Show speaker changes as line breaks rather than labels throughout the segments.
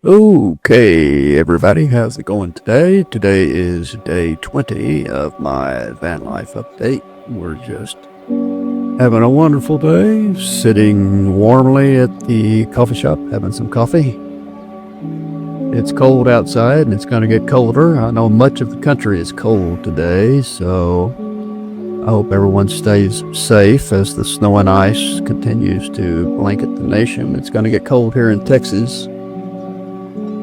Okay, everybody, how's it going today? Today is day 20 of my van life update. We're just having a wonderful day, sitting warmly at the coffee shop, having some coffee. It's cold outside and it's going to get colder. I know much of the country is cold today, so I hope everyone stays safe as the snow and ice continues to blanket the nation. It's going to get cold here in Texas.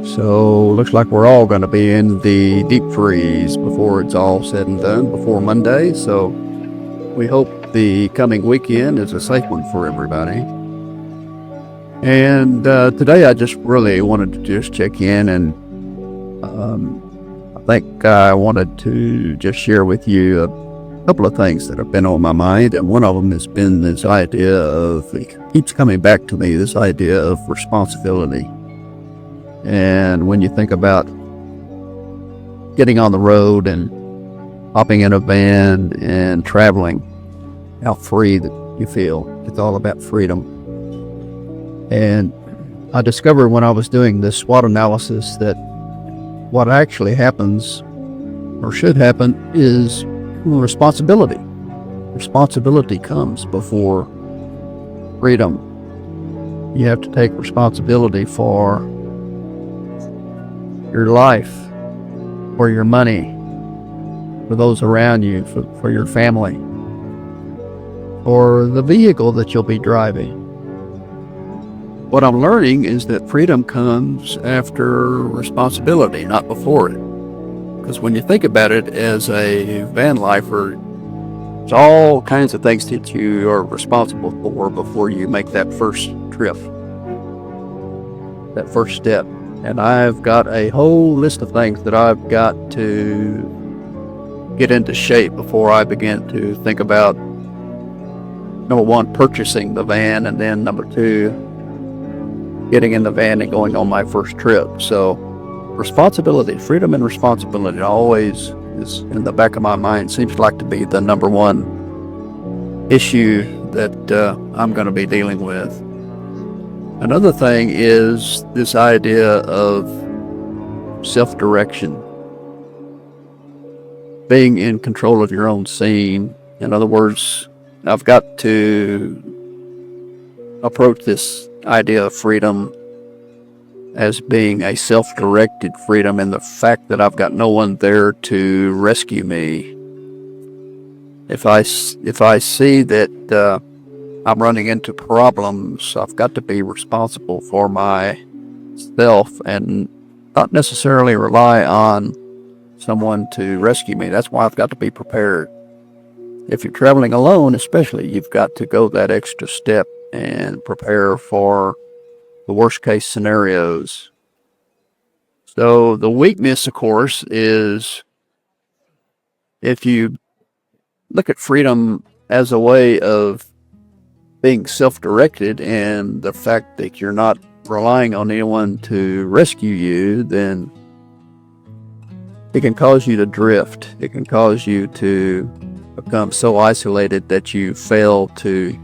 So looks like we're all going to be in the deep freeze before it's all said and done, before Monday. So we hope the coming weekend is a safe one for everybody. And today I just really wanted to just check in, and I think I wanted to just share with you a couple of things that have been on my mind. And one of them has been this idea of, it keeps coming back to me, this idea of responsibility. And when you think about getting on the road and hopping in a van and traveling, how free that you feel. It's all about freedom. And I discovered when I was doing this SWOT analysis that what actually happens, or should happen, is responsibility. Responsibility comes before freedom. You have to take responsibility for your life, for your money, for those around you, for your family, for the vehicle that you'll be driving. What I'm learning is that freedom comes after responsibility, not before it. Because when you think about it as a van lifer, there's all kinds of things that you are responsible for before you make that first trip, that first step. And I've got a whole list of things that I've got to get into shape before I begin to think about, number one, purchasing the van, and then number two, getting in the van and going on my first trip. So responsibility, freedom and responsibility always is in the back of my mind, seems like to be the number one issue that I'm going to be dealing with. Another thing is this idea of self-direction, being in control of your own scene. In other words, I've got to approach this idea of freedom as being a self-directed freedom, in the fact that I've got no one there to rescue me. If I see that I'm running into problems, I've got to be responsible for myself and not necessarily rely on someone to rescue me. That's why I've got to be prepared. If you're traveling alone, especially, you've got to go that extra step and prepare for the worst case scenarios. So the weakness, of course, is if you look at freedom as a way of being self-directed and the fact that you're not relying on anyone to rescue you, then it can cause you to drift. It can cause you to become so isolated that you fail to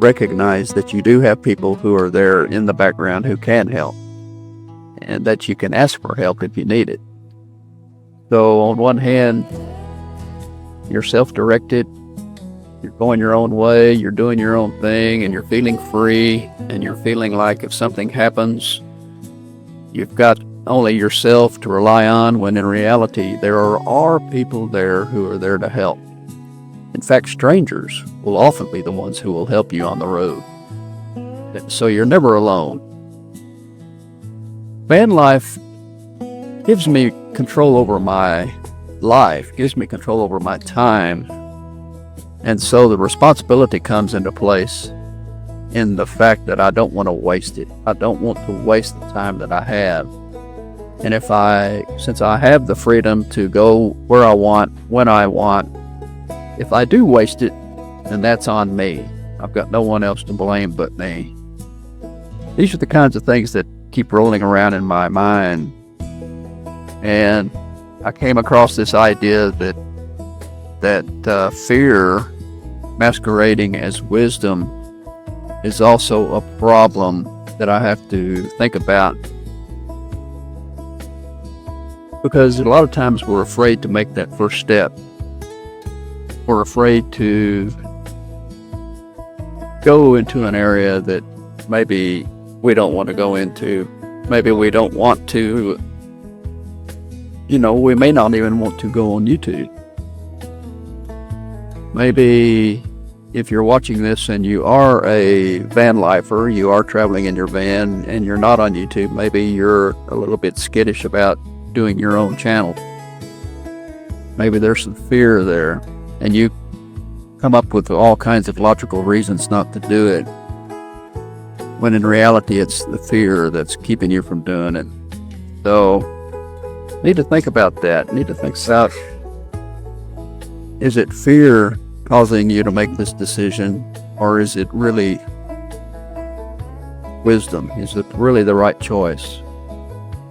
recognize that you do have people who are there in the background who can help, and that you can ask for help if you need it. So on one hand, you're self-directed, you're going your own way, you're doing your own thing, and you're feeling free, and you're feeling like if something happens, you've got only yourself to rely on, when in reality, there are people there who are there to help. In fact, strangers will often be the ones who will help you on the road. So you're never alone. Van life gives me control over my life, gives me control over my time. And so the responsibility comes into place in the fact that I don't want to waste it. I don't want to waste the time that I have. And since I have the freedom to go where I want, when I want, if I do waste it, then that's on me. I've got no one else to blame but me. These are the kinds of things that keep rolling around in my mind. And I came across this idea that fear masquerading as wisdom is also a problem that I have to think about Because a lot of times we're afraid to make that first step. We're afraid to go into an area that maybe we don't want to go into. Maybe we don't want to, we may not even want to go on YouTube. Maybe if you're watching this and you are a van lifer, you are traveling in your van and you're not on YouTube, maybe you're a little bit skittish about doing your own channel. Maybe there's some fear there, and you come up with all kinds of logical reasons not to do it, when in reality it's the fear that's keeping you from doing it. So, need to think about that. Need to think about, is it fear causing you to make this decision, or is it really wisdom? Is it really the right choice?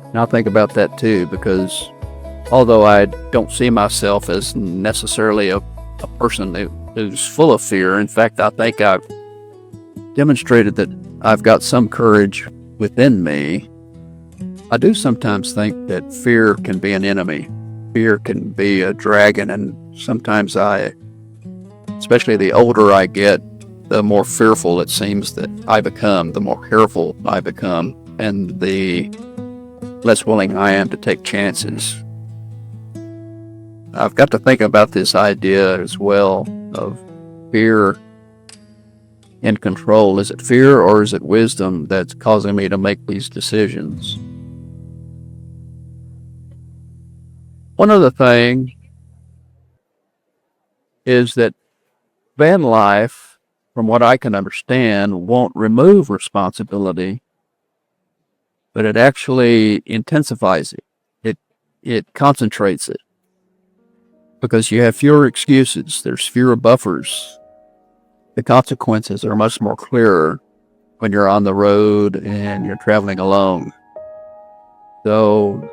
And I'll think about that too, because although I don't see myself as necessarily a person who's full of fear, in fact, I think I've demonstrated that I've got some courage within me, I do sometimes think that fear can be an enemy. Fear can be a dragon, and sometimes especially the older I get, the more fearful it seems that I become, the more careful I become, and the less willing I am to take chances. I've got to think about this idea as well of fear in control. Is it fear or is it wisdom that's causing me to make these decisions? One other thing is that van life, from what I can understand, won't remove responsibility, but it actually intensifies it. It concentrates it, because you have fewer excuses. There's fewer buffers. The consequences are much more clearer when you're on the road and you're traveling alone. So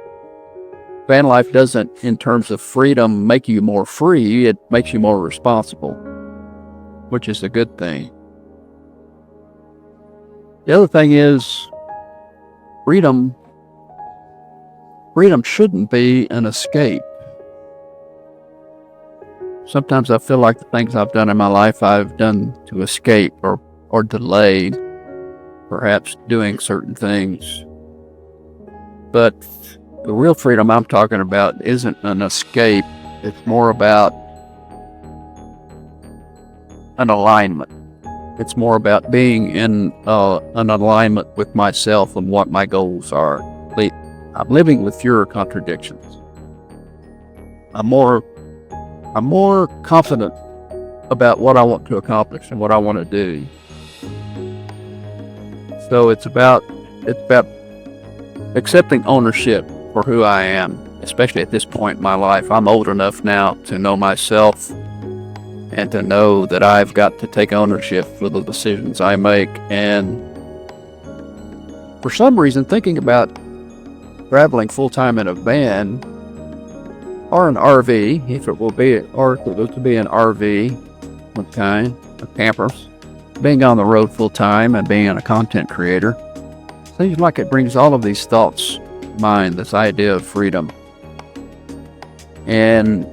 van life doesn't, in terms of freedom, make you more free. It makes you more responsible, which is a good thing. The other thing is, freedom shouldn't be an escape. Sometimes I feel like the things I've done in my life I've done to escape or delay perhaps doing certain things. But the real freedom I'm talking about isn't an escape. It's more about an alignment. It's more about being in an alignment with myself and what my goals are. I'm living with fewer contradictions. I'm more confident about what I want to accomplish and what I want to do. So it's about accepting ownership for who I am, especially at this point in my life. I'm old enough now to know myself and to know that I've got to take ownership for the decisions I make. And for some reason, thinking about traveling full-time in a van or an RV, if it was to be an RV, what kind, a camper, being on the road full-time and being a content creator, seems like it brings all of these thoughts to mind, this idea of freedom. And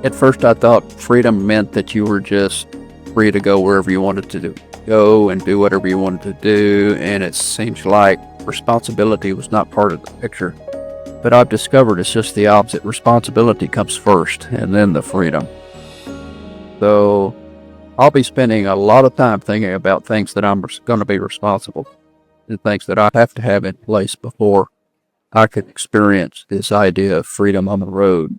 at first I thought freedom meant that you were just free to go wherever you wanted to go and do whatever you wanted to do, and it seems like responsibility was not part of the picture. But I've discovered it's just the opposite. Responsibility comes first, and then the freedom. So I'll be spending a lot of time thinking about things that I'm going to be responsible for, and things that I have to have in place before I can experience this idea of freedom on the road.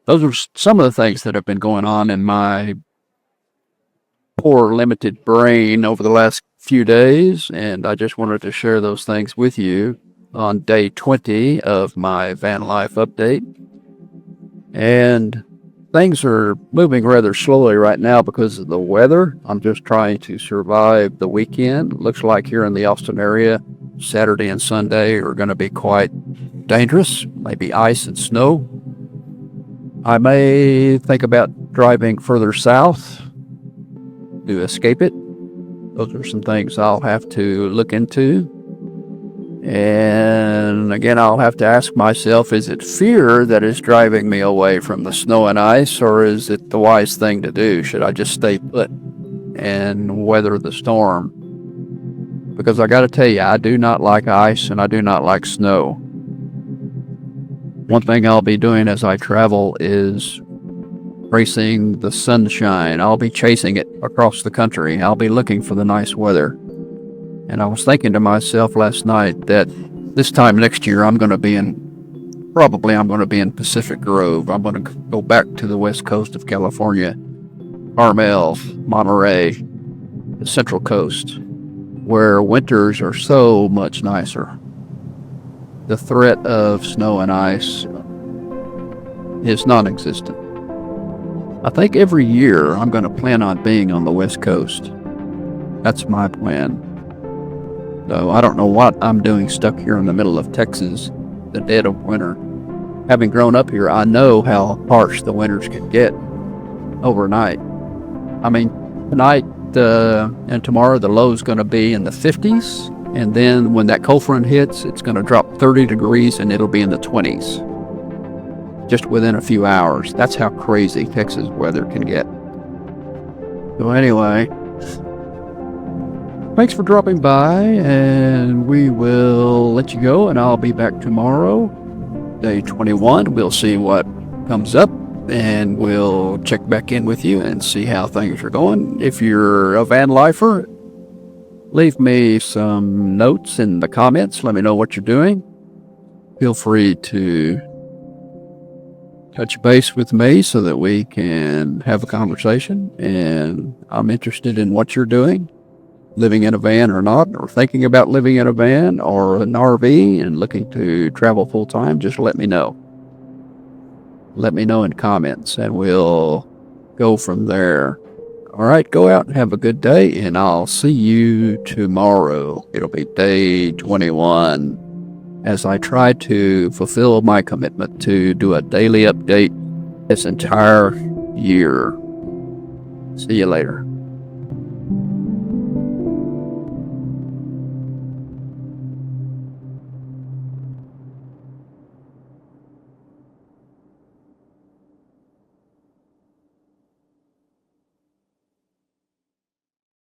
Those are some of the things that have been going on in my poor, limited brain over the last few days, and I just wanted to share those things with you on day 20 of my van life update. And things are moving rather slowly right now because of the weather. I'm just trying to survive the weekend. Looks like here in the Austin area, Saturday and Sunday are going to be quite dangerous, maybe ice and snow. I may think about driving further south to escape it. Those are some things I'll have to look into. And again, I'll have to ask myself, is it fear that is driving me away from the snow and ice, or is it the wise thing to do? Should I just stay put and weather the storm? Because I got to tell you, I do not like ice and I do not like snow. One thing I'll be doing as I travel is racing the sunshine. I'll be chasing it across the country. I'll be looking for the nice weather. And I was thinking to myself last night that this time next year I'm going to be in Pacific Grove. I'm going to go back to the west coast of California, Carmel, Monterey, the Central Coast, where winters are so much nicer. The threat of snow and ice is non-existent. I think every year I'm going to plan on being on the West Coast. That's my plan. So I don't know what I'm doing stuck here in the middle of Texas, the dead of winter. Having grown up here, I know how harsh the winters can get overnight. I mean, tonight and tomorrow the low is going to be in the 50s, and then when that cold front hits, it's going to drop 30 degrees and it'll be in the 20s just within a few hours. That's how crazy Texas weather can get. So anyway, thanks for dropping by, and we will let you go, and I'll be back tomorrow, day 21. We'll see what comes up, and we'll check back in with you and see how things are going. If you're a van lifer, leave me some notes in the comments. Let me know what you're doing. Feel free to touch base with me so that we can have a conversation, and I'm interested in what you're doing, living in a van or not, or thinking about living in a van or an RV and looking to travel full time. Just let me know. Let me know in comments, and we'll go from there. All right, go out and have a good day, and I'll see you tomorrow. It'll be day 21 as I try to fulfill my commitment to do a daily update this entire year. See you later.